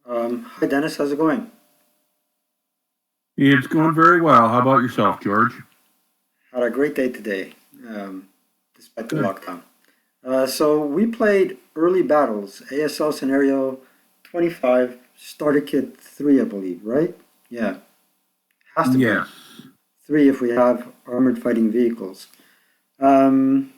Hi Dennis, how's it going? It's going very well. How about yourself, George? Had a great day today, despite the Good. lockdown. So we played early battles, ASL scenario 25, starter kit 3, I believe, right? Yeah, has to be Yes. 3 if we have armored fighting vehicles. Um,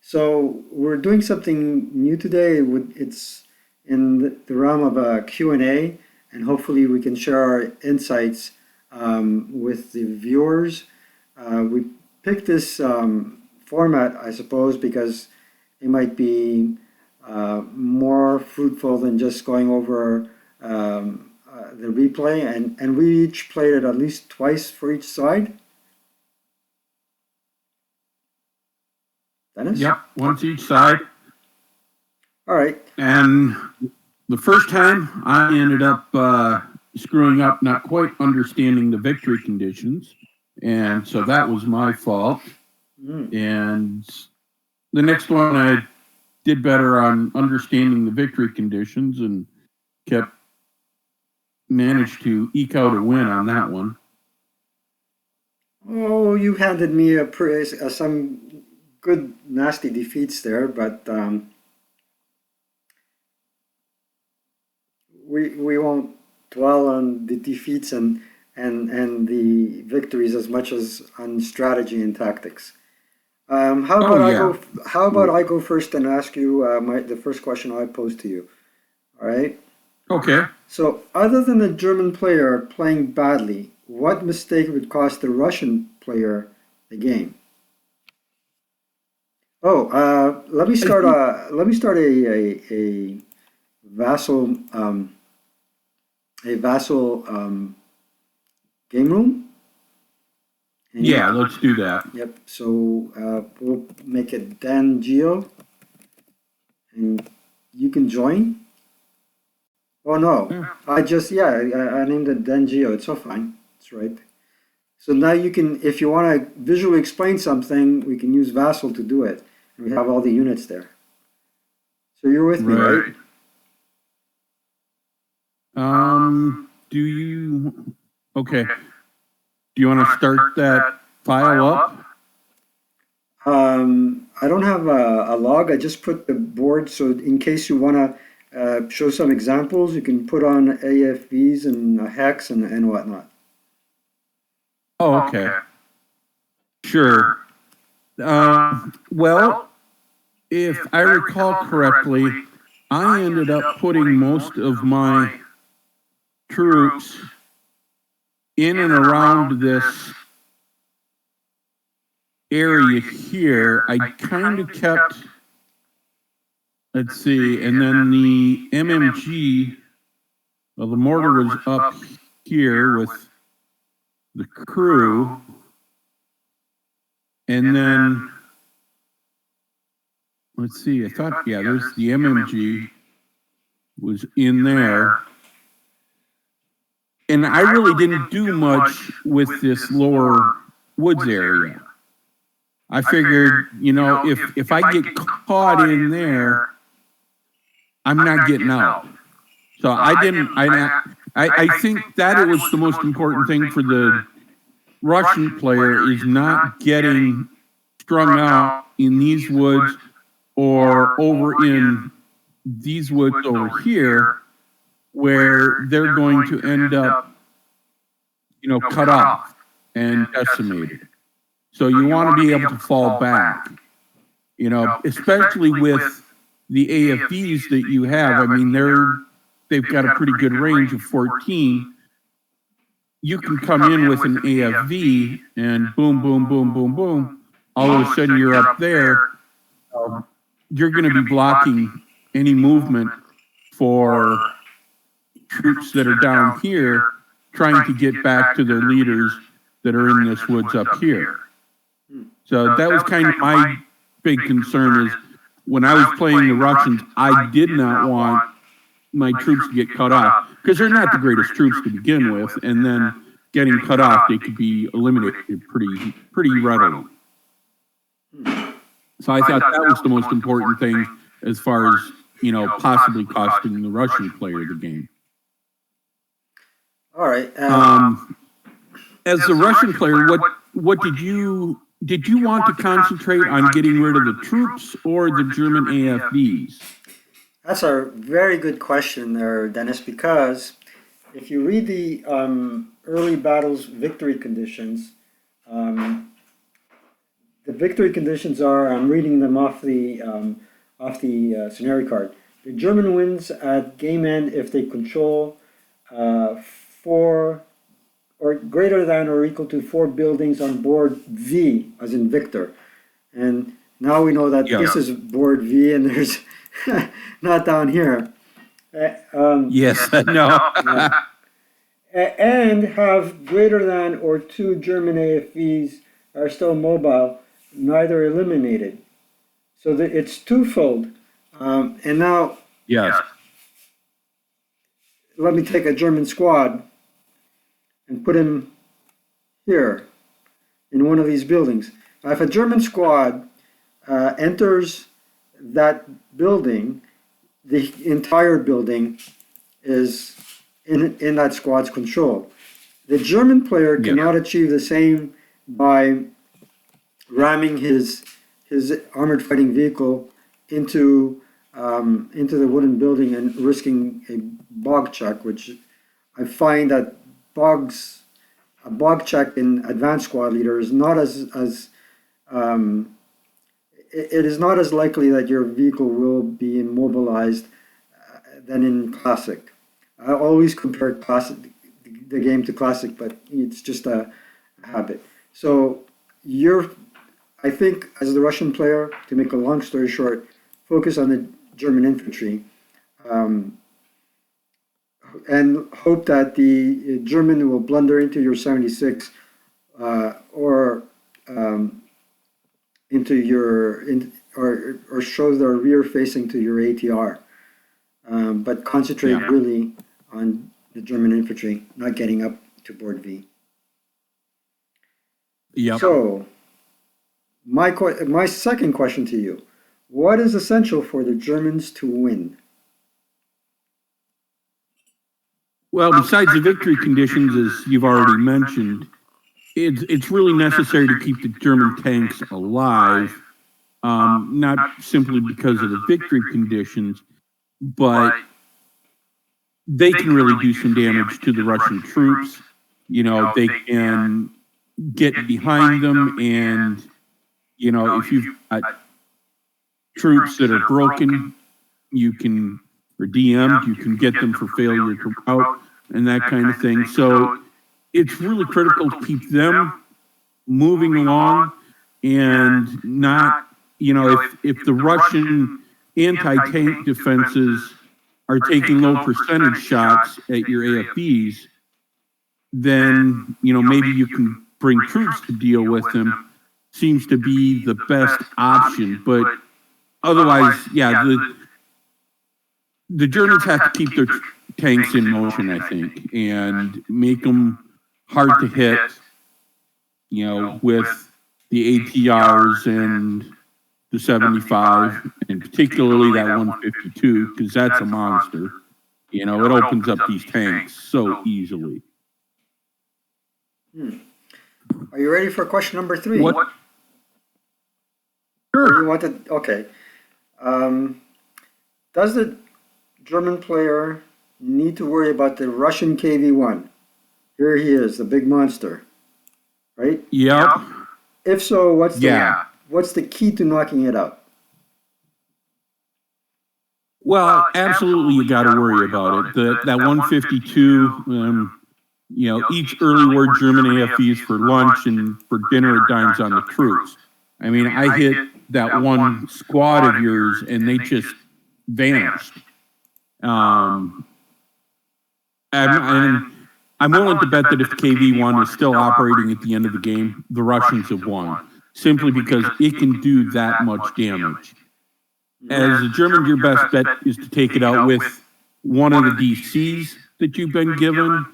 so we're doing something new today. It's in the realm of a Q&A, and hopefully we can share our insights with the viewers. We picked this format, I suppose, because it might be more fruitful than just going over the replay, and we each played it at least twice for each side. Dennis? Yep. Once each side. All right. And the first time I ended up screwing up, not quite understanding the victory conditions. And so that was my fault. Mm. And the next one I did better on understanding the victory conditions and kept managed to eke out a win on that one. Oh, you handed me some good nasty defeats there, but we won't dwell on the defeats and the victories as much as on strategy and tactics. How Oh about I yeah. go? How about I go first and ask you the first question I pose to you? All right. Okay. So, other than the German player playing badly, what mistake would cost the Russian player the game? Oh, I think let me start a vassal a vassal game room. And you, yeah, let's do that. yep. So we'll make it Dan Geo, and you can join. Oh no, Yeah. I just I named it Dan Geo. It's all fine. It's right. So now you can, if you want to visually explain something, we can use vassal to do it, and we have all the units there. So you're with me, right? Right. Do you okay. Do you want to start that file up? I don't have a log. I just put the board so in case you want to show some examples, you can put on AFVs and hex and whatnot. Oh, okay. Sure. Well, if I recall correctly, I ended up putting most of my troops in and around this area here. I kind of kept, let's see, and then the MMG, well, the mortar was up here with the crew, and then let's see, I thought, yeah, there's the MMG was in there. And I really didn't do much with this lower woods area. I figured, if I get caught in there, I'm not getting out. So I didn't. I think that it was the most important thing for the Russian player is not getting strung out in these woods or over in these woods over here, where they're going to end up, cut off and decimated. So you want to be able to fall back, especially with the AFVs that you have. I mean, they've got a pretty good range of 14. You can come in with an AFV and boom, boom, boom, boom, boom. All of a sudden you're up there. You're going to be blocking any movement for troops that are down here trying to get back to their leaders that are in this woods up here. So that was kind of my big concern is when I was playing the Russians, I did not want my troops to get cut off because they're not the greatest troops to begin with, and then getting cut off, they could be eliminated pretty readily. So I thought that was the most important thing as far as, possibly costing the Russian player the game. All right. As a Russian player, what did you want to concentrate on getting rid of the troops or the German AFVs? That's a very good question there, Dennis, because if you read the early battles victory conditions, the victory conditions are, I'm reading them off the scenario card. The German wins at game end if they control four or greater than or equal to four buildings on board V, as in Victor. And now we know that Yeah. this is board V and there's not down here. Yes, no. And have greater than or two German AFVs are still mobile, neither eliminated. So that it's twofold. And now Yes. let me take a German squad and put him here in one of these buildings. If a German squad enters that building, the entire building is in that squad's control. The German player Yeah. cannot achieve the same by ramming his armored fighting vehicle into the wooden building and risking a bog check, which I find that a bog check in advanced squad leader is not as it is not as likely that your vehicle will be immobilized than in classic. I always compare the game to classic, but it's just a habit. So I think as the Russian player, to make a long story short, focus on the German infantry, and hope that the German will blunder into your 76 or into or show their rear facing to your ATR. But concentrate Yeah. really on the German infantry, not getting up to board V. Yep. So, my second question to you: what is essential for the Germans to win? Well, besides the victory conditions, as you've already mentioned, it's really necessary to keep the German tanks alive, not simply because of the victory conditions, but they can really do some damage to the Russian troops. You know, they can get behind them, and, you know, if you've got troops that are broken, you can, or DM'd, you can get them for failure to rout and that kind of thing. So it's really critical to keep them moving along and not, you know, if the Russian anti-tank defenses are taking low percentage shots at your AFVs, then, you know, maybe you can bring troops to deal with them. Seems to be the best option, but otherwise, yeah, the Germans have to keep their tanks in motion, I think, and make them hard to hit, you know, with the ATRs and the 75, and particularly that 152, because that's a monster. You know, it opens up these tanks so easily. Are you ready for question number 3? What? You Sure. wanted, okay. Does the German player need to worry about the Russian KV-1? Here he is, the big monster, right? Yep. If so, Yeah. what's the key to knocking it out? Well, absolutely, you got to worry about it. That 152, you know, each early word German AFVs for lunch and for dinner it dines on the troops. I mean, I hit that one squad of yours and they just vanished. I'm willing to bet that if KV-1 is still operating at the end of the game, the Russians have won, simply because it can do that much damage. As a German, your best bet is to take it out with one of the DCs that you've been given,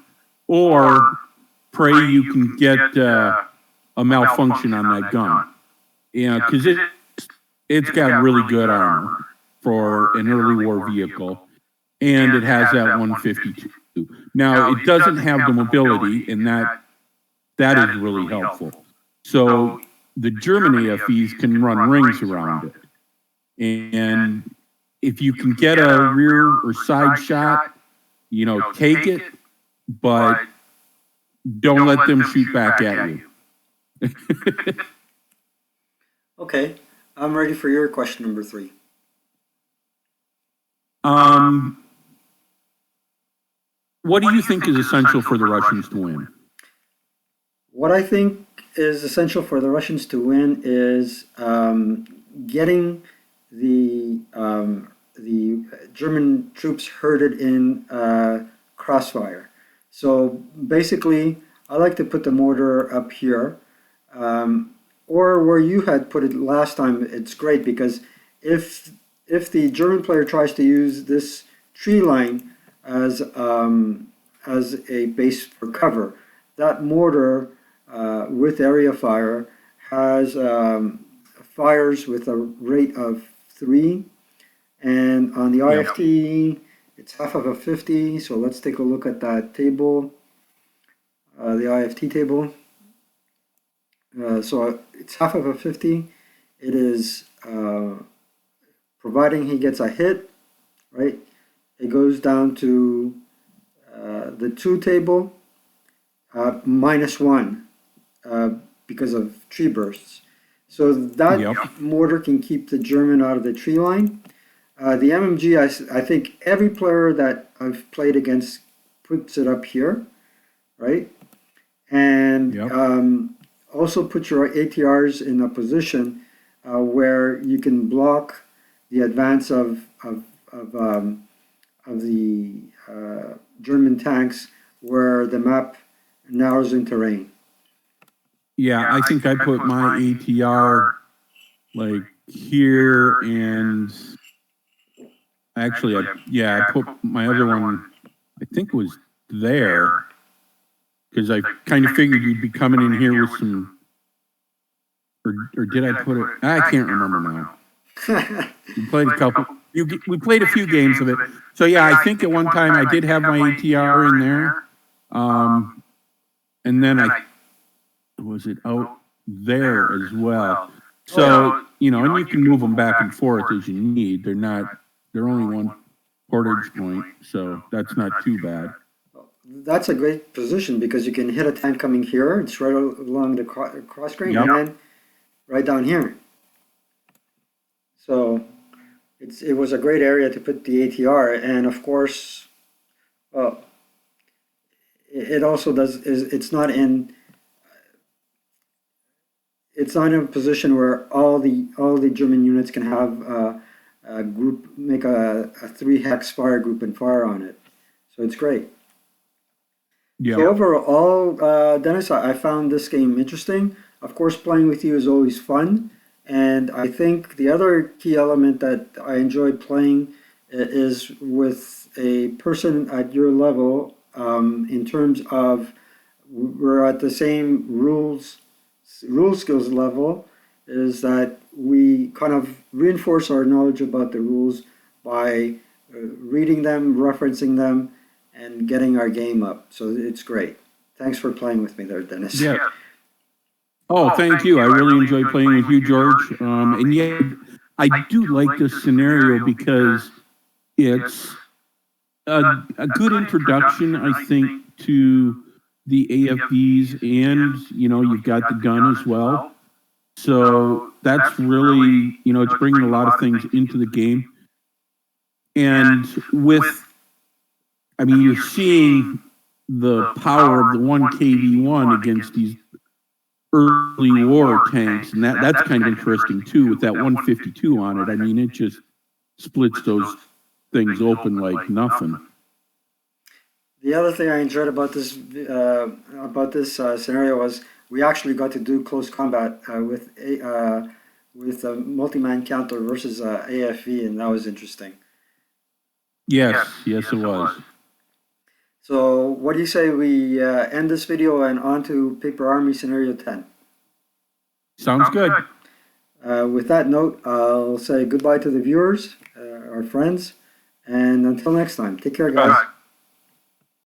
or pray you can get a malfunction on that gun. Yeah, because it's got really good armor for an early war vehicle, and it has that 152 Now, it doesn't have the mobility, and that is really helpful. So the German AFEs can run rings around it. And if you can get a rear or side shot, take it, but don't let them shoot back at you. Okay, I'm ready for your question number 3. What do you think is essential for the Russians to win? What I think is essential for the Russians to win is getting the German troops herded in crossfire. So basically, I like to put the mortar up here, or where you had put it last time. It's great because if the German player tries to use this tree line as a base for cover, that mortar with area fire has fires with a rate of 3, and on the IFT it's half of a 50. So let's take a look at that table, the IFT table. So it's half of a 50. It is providing he gets a hit, right? It goes down to the 2 table, -1 because of tree bursts. So that mortar can keep the German out of the tree line. The MMG, I think every player that I've played against puts it up here, right? And also put your ATRs in a position where you can block the advance of the German tanks where the map narrows in terrain. Yeah, I think I put my ATR like here, and actually, I put my other one, I think it was there, because I kind of figured you'd be coming in here with some, or did I put it? I can't remember now. We played a couple. We played a few games of it. So yeah, I think at one time I did have my ATR in there, and then was it out there as well. So and you can move them back and forth as you need. They're only one portage point, so that's not too bad. That's a great position because you can hit a tank coming here. It's right along the cross grain, and then right down here. So it was a great area to put the ATR, and of course, well, it also it's not in a position where all the German units can have a group, make a 3 hex fire group and fire on it. So it's great. Yeah. So overall, Dennis, I found this game interesting. Of course, playing with you is always fun. And I think the other key element that I enjoy playing is with a person at your level, in terms of we're at the same rule skills level, is that we kind of reinforce our knowledge about the rules by reading them, referencing them, and getting our game up. So it's great. Thanks for playing with me there, Dennis. Yeah. Oh, thank you. I really enjoy playing with you, George. And yet, I do like this scenario because it's a good introduction, I think, to the AFVs, and you've got the gun as well. So that's really, it's bringing a lot of things into the game. And you're seeing the power of the 1KV1 against these early war tanks, and that's kind of interesting too, with that 152 on it. It just splits those things open like nothing. The other thing I enjoyed about this scenario was we actually got to do close combat with a multi-man counter versus AFV, and that was interesting. Yes, it was. So what do you say we end this video and on to Paper Army Scenario 10? Sounds good. With that note, I'll say goodbye to the viewers, our friends, and until next time, take care, guys.